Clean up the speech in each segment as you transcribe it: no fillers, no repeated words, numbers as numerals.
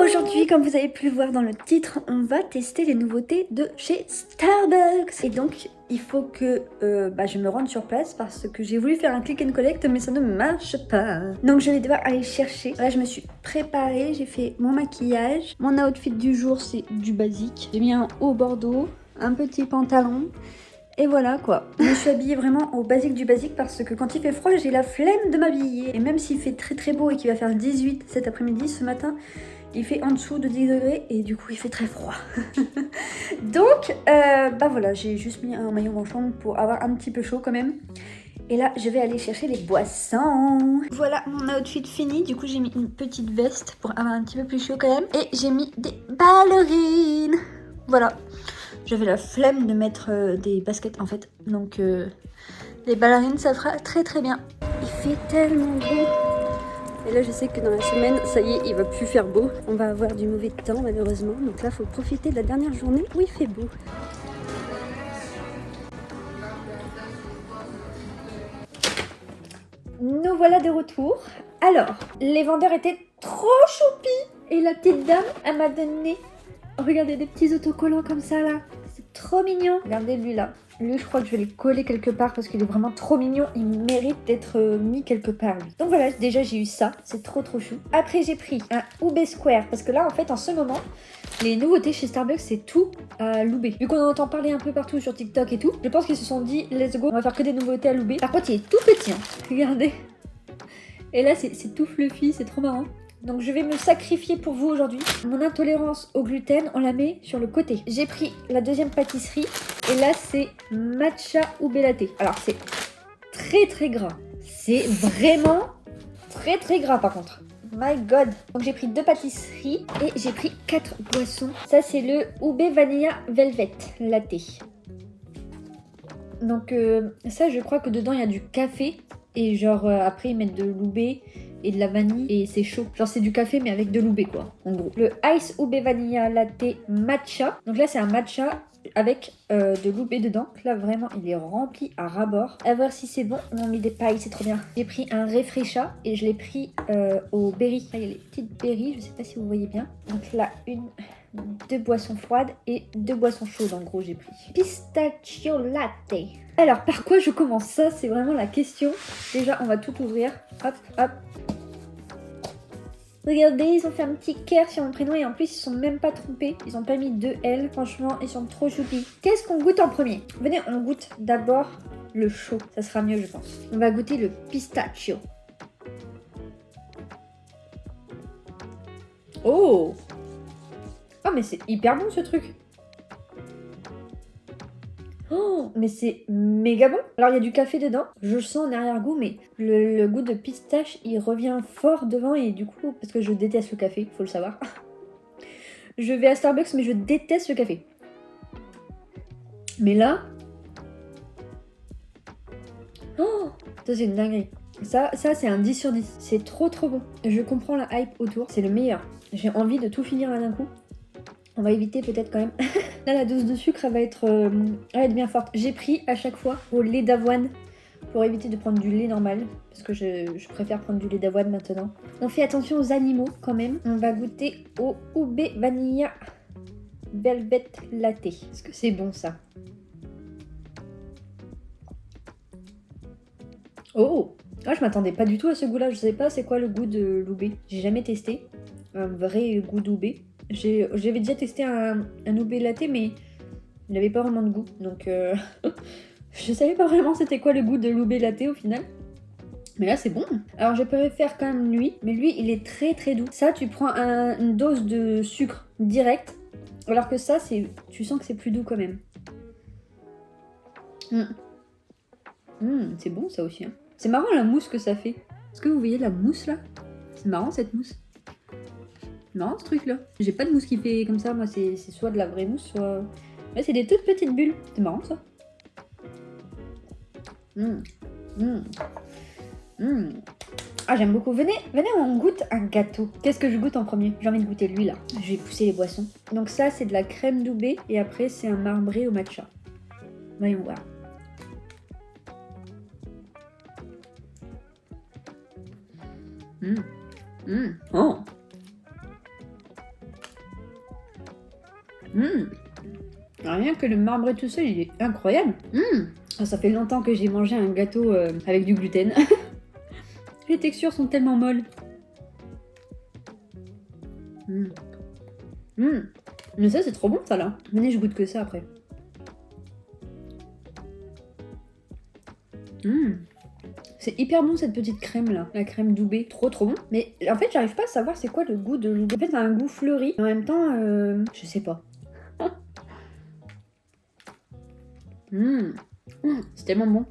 Aujourd'hui, comme vous avez pu le voir dans le titre, on va tester les nouveautés de chez Starbucks. Et donc, il faut que je me rende sur place parce que j'ai voulu faire un click and collect, mais ça ne marche pas. Donc, je vais devoir aller chercher. Là, je me suis préparée, j'ai fait mon maquillage. Mon outfit du jour, c'est du basique. J'ai mis un haut bordeaux, un petit pantalon. Et voilà quoi. Je me suis habillée vraiment au basique du basique parce que quand il fait froid, j'ai la flemme de m'habiller. Et même s'il fait très très beau et qu'il va faire 18 cet après-midi, ce matin, il fait en dessous de 10 degrés et du coup il fait très froid. Donc voilà, j'ai juste mis un maillot manchon pour avoir un petit peu chaud quand même. Et là, je vais aller chercher les boissons. Voilà mon outfit fini. Du coup, j'ai mis une petite veste pour avoir un petit peu plus chaud quand même. Et j'ai mis des ballerines. Voilà. J'avais la flemme de mettre des baskets en fait. Donc les ballerines, ça fera très très bien. Il fait tellement beau. Et là, je sais que dans la semaine, ça y est, il va plus faire beau. On va avoir du mauvais temps malheureusement. Donc là, il faut profiter de la dernière journée où il fait beau. Nous voilà de retour. Alors, les vendeurs étaient trop choupis. Et la petite dame, elle m'a donné, regardez, des petits autocollants comme ça là. C'est trop mignon. Regardez lui là. Lui, je crois que je vais le coller quelque part parce qu'il est vraiment trop mignon. Il mérite d'être mis quelque part, lui. Donc voilà, déjà j'ai eu ça. C'est trop trop chou. Après, j'ai pris un UB Square parce que là, en fait, en ce moment, les nouveautés chez Starbucks, c'est tout à l'UB. Vu qu'on en entend parler un peu partout sur TikTok et tout, je pense qu'ils se sont dit, let's go, on va faire que des nouveautés à l'UB. Par contre, il est tout petit, hein. Regardez. Et là, c'est tout fluffy, c'est trop marrant. Donc je vais me sacrifier pour vous aujourd'hui. Mon intolérance au gluten, on la met sur le côté. J'ai pris la deuxième pâtisserie et là c'est matcha ube latte. Alors c'est très très gras. C'est vraiment très très gras par contre. My god. Donc j'ai pris 2 pâtisseries et j'ai pris 4 boissons. Ça c'est le ube vanilla velvet latte. Donc ça je crois que dedans il y a du café. Et genre après ils mettent de l'oubé et de la vanille et c'est chaud. Genre c'est du café mais avec de l'oubé quoi, en gros. Le Ice Ube Vanilla Latte Matcha. Donc là c'est un matcha avec de l'oubé dedans. Donc là vraiment il est rempli à ras-bord. À voir si c'est bon. On a mis des pailles, c'est trop bien. J'ai pris un Refresha et je l'ai pris au berry. Là il y a les petites berries, je sais pas si vous voyez bien. Donc là 2 boissons froides et 2 boissons chaudes en gros j'ai pris. Pistachio latte. Alors par quoi je commence? Ça c'est vraiment la question. Déjà on va tout ouvrir. Hop hop. Regardez, ils ont fait un petit cœur sur mon prénom et en plus ils sont même pas trompés. Ils ont pas mis 2 L. Franchement ils sont trop choupis. Qu'est-ce qu'on goûte en premier? Venez, on goûte d'abord le chaud. Ça sera mieux je pense. On va goûter le pistachio. Oh! Oh mais c'est hyper bon ce truc. Oh, mais c'est méga bon. Alors il y a du café dedans, je le sens en arrière-goût, mais le goût de pistache il revient fort devant et du coup, parce que je déteste le café, faut le savoir. Je vais à Starbucks mais je déteste le café. Mais là... Oh, ça c'est une dinguerie. Ça c'est un 10 sur 10. C'est trop trop bon. Je comprends la hype autour, c'est le meilleur. J'ai envie de tout finir là d'un coup. On va éviter peut-être quand même. Là, la dose de sucre, elle va être bien forte. J'ai pris à chaque fois au lait d'avoine pour éviter de prendre du lait normal. Parce que je préfère prendre du lait d'avoine maintenant. On fait attention aux animaux quand même. On va goûter au ube vanilla velvet latte. Est-ce que c'est bon ça? Oh! Ah, je m'attendais pas du tout à ce goût-là. Je sais pas c'est quoi le goût de l'oubé. J'ai jamais testé un vrai goût d'oubé. J'avais déjà testé un ube latte, mais il n'avait pas vraiment de goût. Donc, je savais pas vraiment c'était quoi le goût de l'ube latte au final. Mais là, c'est bon. Alors, je préfère quand même lui. Mais lui, il est très très doux. Ça, tu prends une dose de sucre direct. Alors que ça, tu sens que c'est plus doux quand même. C'est bon ça aussi. Hein. C'est marrant la mousse que ça fait. Est-ce que vous voyez la mousse là? C'est marrant cette mousse. Non, ce truc là. J'ai pas de mousse qui fait comme ça, moi c'est soit de la vraie mousse, soit... Là c'est des toutes petites bulles. C'est marrant ça. Ah j'aime beaucoup. Venez, on goûte un gâteau. Qu'est-ce que je goûte en premier? J'ai envie de goûter lui là. Je vais pousser les boissons. Donc ça c'est de la crème d'oubé et après c'est un marbré au matcha. Voyons voir. Oh. Rien que le marbré tout seul, il est incroyable. Ça fait longtemps que j'ai mangé un gâteau avec du gluten. Les textures sont tellement molles. Mais ça, c'est trop bon, ça, là. Venez, je goûte que ça, après. C'est hyper bon, cette petite crème, là. La crème Doubé. Trop, trop bon. Mais, en fait, j'arrive pas à savoir c'est quoi le goût de Loubé. En fait, ça a un goût fleuri. En même temps, je sais pas. C'est tellement bon.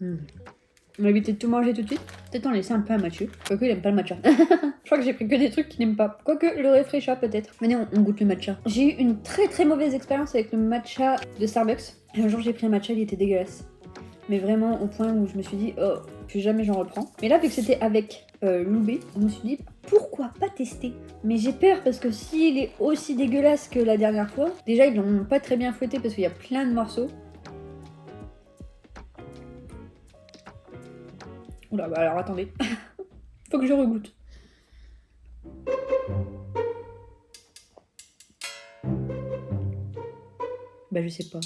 On va éviter de tout manger tout de suite. Peut-être en laisser un peu à Mathieu. Quoique, il aime pas le matcha. Je crois que j'ai pris que des trucs qu'il n'aime pas. Quoique, le réfraîcha peut-être. Venez, on goûte le matcha. J'ai eu une très très mauvaise expérience avec le matcha de Starbucks. Un jour, j'ai pris un matcha, il était dégueulasse. Mais vraiment au point où je me suis dit, oh, plus jamais j'en reprends. Mais là, vu que c'était avec Loubé, je me suis dit, pourquoi pas tester? Mais j'ai peur parce que s'il est aussi dégueulasse que la dernière fois, déjà, ils l'ont pas très bien fouetté parce qu'il y a plein de morceaux. Oula, bah alors attendez. Faut que je regoute. Bah je sais pas.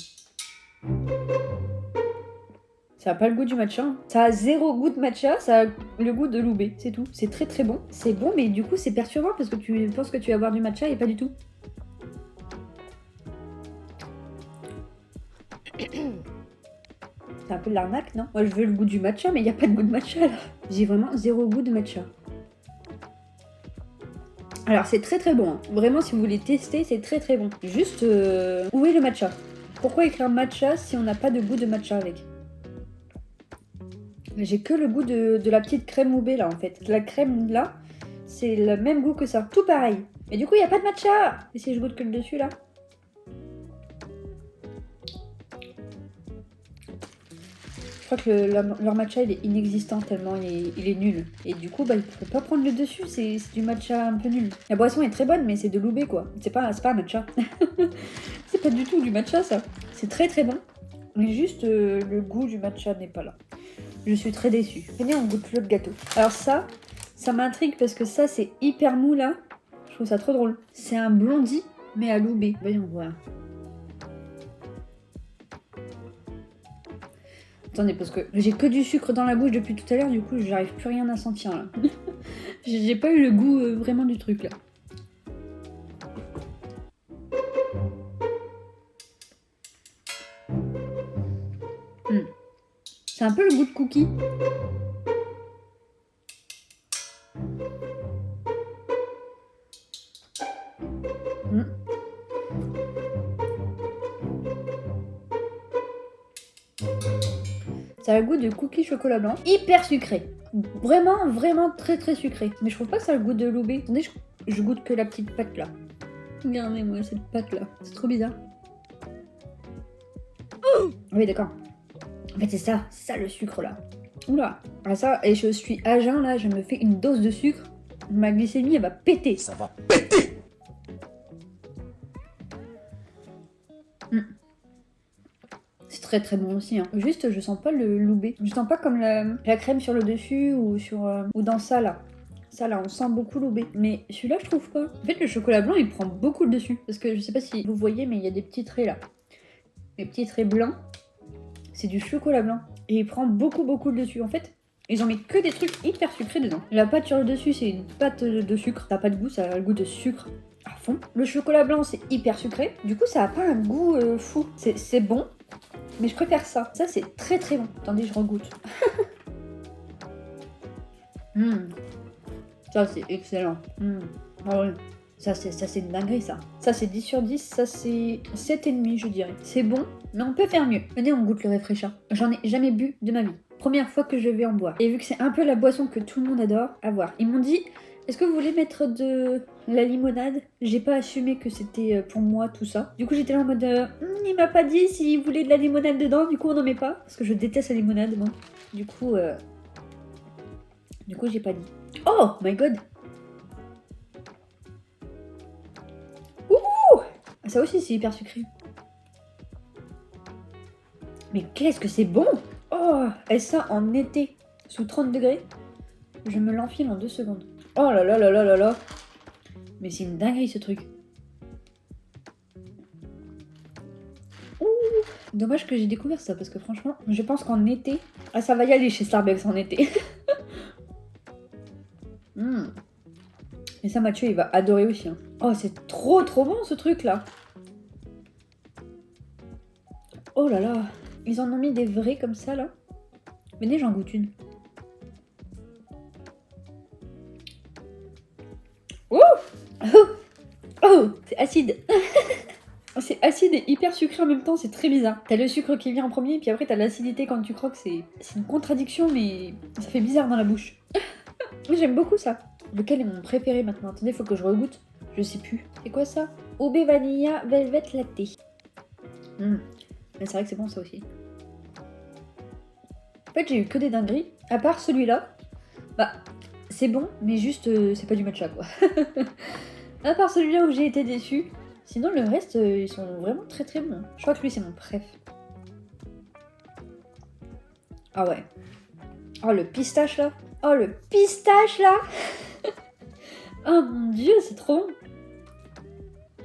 Ça a pas le goût du matcha. Ça a zéro goût de matcha, ça a le goût de Loubé, c'est tout. C'est très très bon. C'est bon, mais du coup c'est perturbant parce que tu penses que tu vas boire du matcha et pas du tout. C'est un peu de l'arnaque, non? Moi je veux le goût du matcha, mais il n'y a pas de goût de matcha là. J'ai vraiment zéro goût de matcha. Alors c'est très très bon, hein. Vraiment si vous voulez tester, c'est très très bon. Juste, où est le matcha? Pourquoi écrire matcha si on n'a pas de goût de matcha avec? J'ai que le goût de la petite crème Loubé là en fait. La crème là, c'est le même goût que ça. Tout pareil. Mais du coup il n'y a pas de matcha. Et si je goûte que le dessus là? Je crois que leur matcha il est inexistant tellement il est nul. Et du coup bah ils pourraient pas prendre le dessus, c'est du matcha un peu nul. La boisson est très bonne mais c'est de Loubé quoi. C'est pas un matcha. C'est pas du tout du matcha ça. C'est très très bon. Mais juste le goût du matcha n'est pas là. Je suis très déçue. Venez, on goûte l'autre gâteau. Alors ça m'intrigue parce que ça, c'est hyper mou là. Je trouve ça trop drôle. C'est un blondie, mais à Loubé. Voyons voir. Attendez, parce que j'ai que du sucre dans la bouche depuis tout à l'heure, du coup, j'arrive plus rien à sentir là. J'ai pas eu le goût vraiment du truc là. C'est un peu le goût de cookie. Ça a le goût de cookie chocolat blanc. Hyper sucré. Vraiment, vraiment très très sucré. Mais je trouve pas que ça a le goût de Loubé. Attendez, je goûte que la petite pâte là. Regardez-moi cette pâte là. C'est trop bizarre. Oui, d'accord. En fait, c'est ça le sucre là. Oula. Ah, ça, et je suis à jeun là, je me fais une dose de sucre. Ma glycémie, elle va péter. Ça va péter. C'est très très bon aussi. Hein. Juste, je sens pas le Loubé. Je sens pas comme la crème sur le dessus ou ou dans ça là. Ça là, on sent beaucoup Loubé. Mais celui-là, je trouve pas. En fait, le chocolat blanc, il prend beaucoup le dessus. Parce que je sais pas si vous voyez, mais il y a des petits traits là. Les petits traits blancs, c'est du chocolat blanc. Et il prend beaucoup le dessus. En fait, ils ont mis que des trucs hyper sucrés dedans. La pâte sur le dessus, c'est une pâte de sucre. Ça a pas de goût, ça a le goût de sucre à fond. Le chocolat blanc, c'est hyper sucré. Du coup, ça a pas un goût fou. C'est bon, mais je préfère ça. Ça, c'est très très bon. Attendez, je regoute. Ça, c'est excellent. Ah ouais. Ça, c'est une dinguerie, ça. Ça, c'est 10 sur 10. Ça, c'est 7,5, je dirais. C'est bon, mais on peut faire mieux. Venez, on goûte le réfraîcheur. J'en ai jamais bu de ma vie. Première fois que je vais en boire. Et vu que c'est un peu la boisson que tout le monde adore, à voir. Ils m'ont dit, est-ce que vous voulez mettre de la limonade? J'ai pas assumé que c'était pour moi, tout ça. Du coup, j'étais là en mode, il m'a pas dit s'il voulait de la limonade dedans. Du coup, on n'en met pas. Parce que je déteste la limonade, moi. Du coup, j'ai pas dit. Oh my god! Ça aussi, c'est hyper sucré. Mais qu'est-ce que c'est bon! Oh! Et ça en été, sous 30 degrés, je me l'enfile en 2 secondes. Oh là là là là là là! Mais c'est une dinguerie ce truc. Ouh, dommage que j'ai découvert ça parce que franchement, je pense qu'en été... Ah, ça va y aller chez Starbucks en été. Et ça, Mathieu, il va adorer aussi. Hein. Oh, c'est trop bon ce truc là. Oh là là. Ils en ont mis des vrais comme ça là. Venez, j'en goûte une. Oh, oh, c'est acide. C'est acide et hyper sucré en même temps, c'est très bizarre. T'as le sucre qui vient en premier, puis après t'as l'acidité quand tu croques. C'est une contradiction, mais ça fait bizarre dans la bouche. J'aime beaucoup ça. Lequel est mon préféré maintenant? Attendez, faut que je regoute. Je sais plus. C'est quoi ça? Ube Vanilla Velvet Latte. Mais c'est vrai que c'est bon ça aussi. En fait, j'ai eu que des dingueries. À part celui-là, bah, c'est bon, mais juste, c'est pas du matcha quoi. À part celui-là où j'ai été déçue. Sinon, le reste, ils sont vraiment très bons. Je crois que lui, c'est mon préf. Ah ouais. Oh, le pistache là. Oh, le pistache là. Oh mon dieu, c'est trop bon.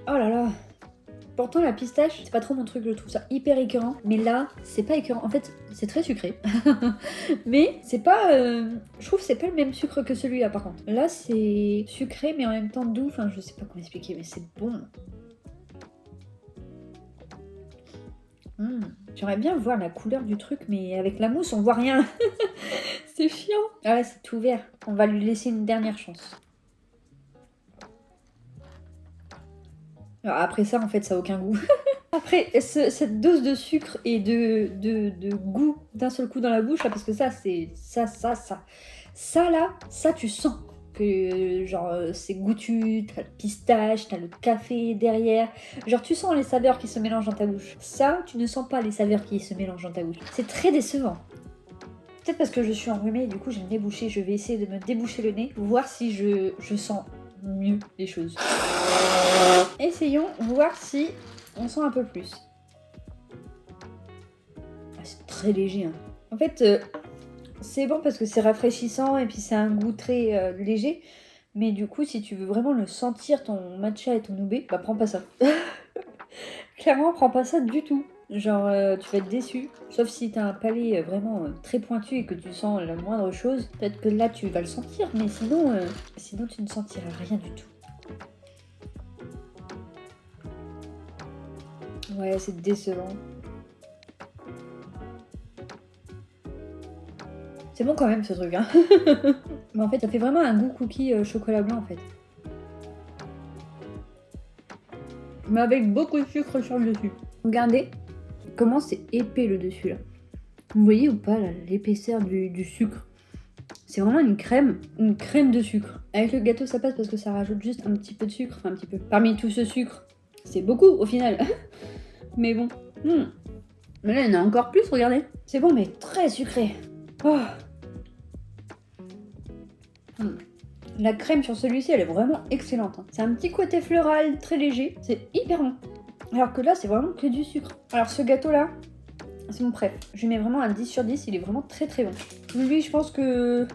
Oh là là. Pourtant, la pistache, c'est pas trop mon truc, je trouve ça hyper écœurant. Mais là, c'est pas écœurant. En fait, c'est très sucré. Mais c'est pas... Je trouve que c'est pas le même sucre que celui-là, par contre. Là, c'est sucré, mais en même temps doux. Enfin, je sais pas comment expliquer, mais c'est bon. J'aimerais bien voir la couleur du truc, mais avec la mousse, on voit rien. C'est chiant. Ah ouais, c'est tout vert. On va lui laisser une dernière chance. Alors après ça, en fait, ça n'a aucun goût. Après, cette dose de sucre et de goût d'un seul coup dans la bouche, là, parce que ça, c'est... Ça, là, ça, tu sens que, genre, c'est goûtu, t'as le pistache, t'as le café derrière. Genre, tu sens les saveurs qui se mélangent dans ta bouche. Ça, tu ne sens pas les saveurs qui se mélangent dans ta bouche. C'est très décevant. Peut-être parce que je suis enrhumée et du coup, j'ai le nez bouché. Je vais essayer de me déboucher le nez, voir si je sens mieux les choses. Essayons, voir si on sent un peu plus. Ah, c'est très léger. Hein. En fait, c'est bon parce que c'est rafraîchissant et puis c'est un goût très léger. Mais du coup, si tu veux vraiment le sentir, ton matcha et ton ube, bah prends pas ça. Clairement, prends pas ça du tout. Genre, tu vas être déçu. Sauf si t'as un palais vraiment très pointu et que tu sens la moindre chose. Peut-être que là, tu vas le sentir. Mais sinon tu ne sentiras rien du tout. Ouais, c'est décevant. C'est bon quand même ce truc, hein. Mais en fait, ça fait vraiment un goût cookie chocolat blanc en fait. Mais avec beaucoup de sucre sur le dessus. Regardez comment c'est épais le dessus là. Vous voyez ou pas l'épaisseur du sucre? C'est vraiment une crème de sucre. Avec le gâteau ça passe parce que ça rajoute juste un petit peu de sucre, enfin un petit peu. Parmi tout ce sucre, c'est beaucoup au final. Mais bon. Mais là il y en a encore plus, regardez. C'est bon mais très sucré. Oh. La crème sur celui-ci, elle est vraiment excellente. Hein. C'est un petit côté floral, très léger. C'est hyper bon. Alors que là, c'est vraiment que du sucre. Alors ce gâteau-là, c'est mon préf. Je lui mets vraiment un 10 sur 10. Il est vraiment très bon. Lui, je pense que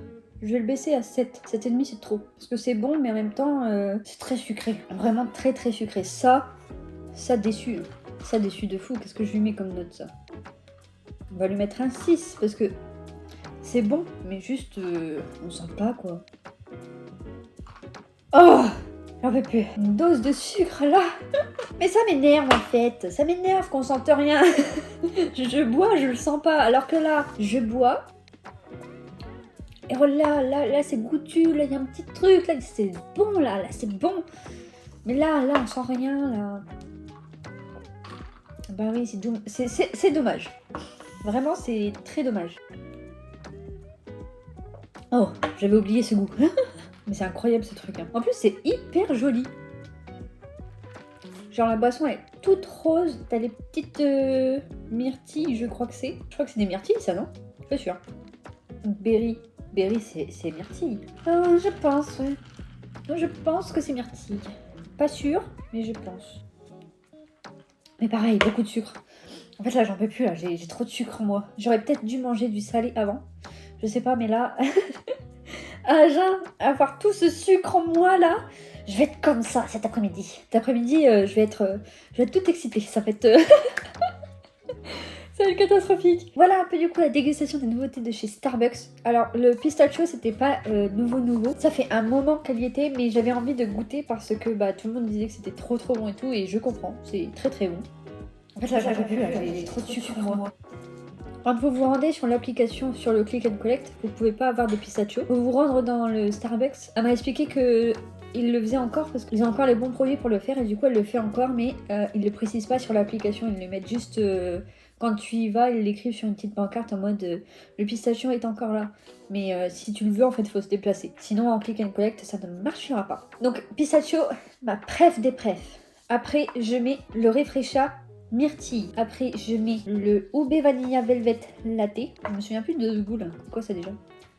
je vais le baisser à 7. 7,5, c'est trop. Parce que c'est bon, mais en même temps, c'est très sucré. Vraiment très sucré. Ça déçu. Ça déçu de fou. Qu'est-ce que je lui mets comme note, ça? On va lui mettre un 6, parce que c'est bon, mais juste, on sent pas, quoi. Oh, j'en peux plus. Une dose de sucre, là. Mais ça m'énerve, en fait. Ça m'énerve qu'on sente rien. Je bois, je le sens pas. Alors que là, je bois. Et là, c'est goûtu. Là, il y a un petit truc. Là, c'est bon, là, c'est bon. Mais là, on sent rien, là. Bah oui, c'est dommage. Vraiment, c'est très dommage. Oh, j'avais oublié ce goût. Mais c'est incroyable ce truc. Hein. En plus, c'est hyper joli. Genre la boisson est toute rose. T'as les petites myrtilles, je crois que c'est. Je crois que c'est des myrtilles, ça, non? Je suis pas sûre. Berry, c'est myrtille. Je pense, ouais. Je pense que c'est myrtille. Pas sûre, mais je pense. Mais pareil, beaucoup de sucre. En fait, là, j'en peux plus. Là, j'ai trop de sucre en moi. J'aurais peut-être dû manger du salé avant. Je sais pas, mais là... à jeun, avoir tout ce sucre en moi là. Je vais être comme ça cet après-midi. Cet après-midi, je vais être toute excitée. Ça va être... Ça va être catastrophique. Voilà un peu du coup la dégustation des nouveautés de chez Starbucks. Alors le pistachio c'était pas nouveau. Ça fait un moment qu'elle y était mais j'avais envie de goûter parce que bah, tout le monde disait que c'était trop bon et tout et je comprends. C'est très bon. En fait là j'arrive plus, j'ai trop de sucre moi. Quand vous vous rendez sur l'application sur le Click and Collect, vous pouvez pas avoir de pistachio. Vous vous rendre dans le Starbucks. Elle m'a expliqué que il le faisait encore parce qu'ils ont encore les bons produits pour le faire et du coup elle le fait encore mais ils le précisent pas sur l'application, ils le mettent juste quand tu y vas, ils l'écrivent sur une petite pancarte en mode le pistachio est encore là. Mais si tu le veux en fait faut se déplacer. Sinon en Click and Collect ça ne marchera pas. Donc pistachio, ma préf des préfs. Après je mets le Refresha myrtille. Après, je mets le Ube Vanilla Velvet Latte. Je me souviens plus de ce goût là. C'est quoi ça déjà?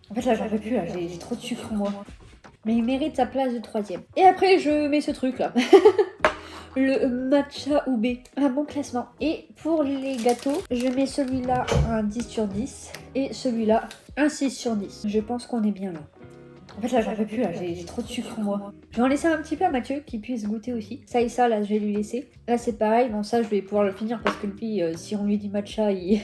En fait, là, j'en peux plus là. J'ai trop de sucre moi. Mais il mérite sa place de 3ème. Et après, je mets ce truc là. Le matcha ube. Un bon classement. Et pour les gâteaux, je mets celui-là un 10 sur 10. Et celui-là un 6 sur 10. Je pense qu'on est bien là. En fait là j'en peux plus là, j'ai trop de sucre moi. Je vais en laisser un petit peu à Mathieu qui puisse goûter aussi. Ça et ça là je vais lui laisser. Là c'est pareil, bon ça je vais pouvoir le finir parce que lui si on lui dit matcha il...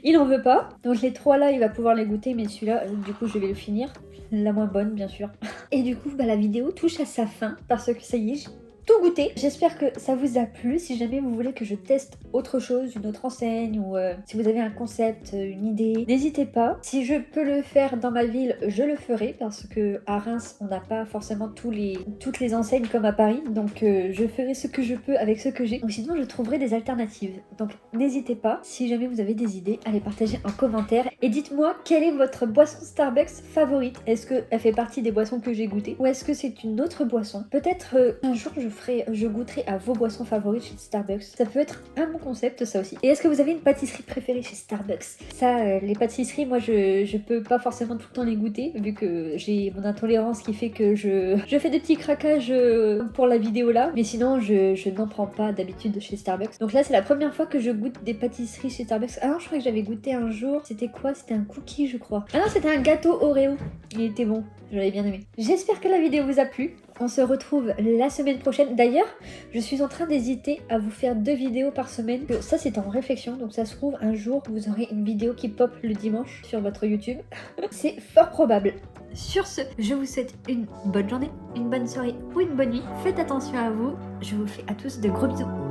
il en veut pas. Donc les 3 là il va pouvoir les goûter mais celui-là du coup je vais le finir. La moins bonne bien sûr. Et du coup bah, la vidéo touche à sa fin parce que ça y est, tout goûté. J'espère que ça vous a plu. Si jamais vous voulez que je teste autre chose, une autre enseigne ou si vous avez un concept, une idée, n'hésitez pas. Si je peux le faire dans ma ville, je le ferai parce que à Reims, on n'a pas forcément toutes les enseignes comme à Paris. Donc je ferai ce que je peux avec ce que j'ai. Ou sinon, je trouverai des alternatives. Donc n'hésitez pas. Si jamais vous avez des idées, allez partager en commentaire. Et dites-moi quelle est votre boisson Starbucks favorite. Est-ce qu'elle fait partie des boissons que j'ai goûtées ou est-ce que c'est une autre boisson? Peut-être un jour je goûterai à vos boissons favorites chez Starbucks. Ça peut être un bon concept ça aussi. Et est-ce que vous avez une pâtisserie préférée chez Starbucks? Ça, les pâtisseries, moi je peux pas forcément tout le temps les goûter vu que j'ai mon intolérance qui fait que je fais des petits craquages pour la vidéo là. Mais sinon je n'en prends pas d'habitude chez Starbucks. Donc là c'est la première fois que je goûte des pâtisseries chez Starbucks. Ah non je crois que j'avais goûté un jour. C'était quoi? C'était un cookie je crois. Ah non c'était un gâteau Oreo. Il était bon. Je l'avais bien aimé. J'espère que la vidéo vous a plu. On se retrouve la semaine prochaine. D'ailleurs, je suis en train d'hésiter à vous faire 2 vidéos par semaine. Ça, c'est en réflexion. Donc, ça se trouve, un jour, vous aurez une vidéo qui pop le dimanche sur votre YouTube. C'est fort probable. Sur ce, je vous souhaite une bonne journée, une bonne soirée ou une bonne nuit. Faites attention à vous. Je vous fais à tous de gros bisous.